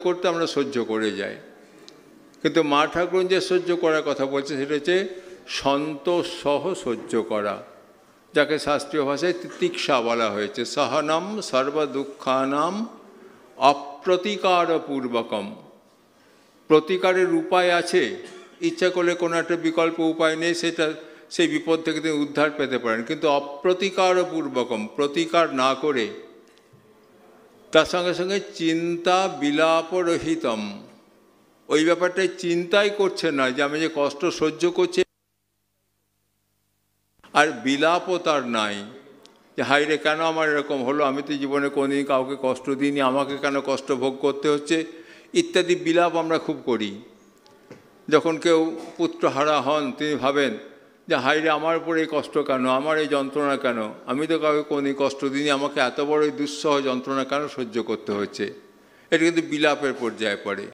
করতে আমরা সহ্য করে যাই, কিন্তু মা ঠাকুরন যে সহ্য করার কথা বলছে সেটা হচ্ছে সন্তোষ সহ সহ্য করা, যাকে শাস্ত্রীয় ভাষায় তিতিক্ষা বলা হয়েছে। সহনম সর্বদুঃখানাম অপ্রতিকারপূর্বকম। প্রতিকারের উপায় আছে, ইচ্ছা করলে কোনো একটা বিকল্প উপায় নেই, সেই বিপদ থেকে তিনি উদ্ধার পেতে পারেন, কিন্তু অপ্রতিকারপূর্বকম, প্রতিকার না করে, তার সঙ্গে সঙ্গে চিন্তা বিলাপরহিতম, ওই ব্যাপারটাই চিন্তাই করছে না যে আমি যে কষ্ট সহ্য করছি, আর বিলাপও তার নাই যে হাই রে কেন আমার এরকম হলো, আমি তো জীবনে কোনোদিন কাউকে কষ্ট দিইনি, আমাকে কেন কষ্ট ভোগ করতে হচ্ছে, ইত্যাদি বিলাপ আমরা খুব করি। যখন কেউ পুত্রহারা হন তিনি ভাবেন যে হাই রে আমার উপর এই কষ্ট কেন, আমার এই যন্ত্রণা কেন, আমি তো কাউকে কোনোদিন কষ্ট দিইনি, আমাকে এত বড় এই দুঃসহ যন্ত্রণা কেন সহ্য করতে হচ্ছে। এটা কিন্তু বিলাপের পর্যায়ে পড়ে।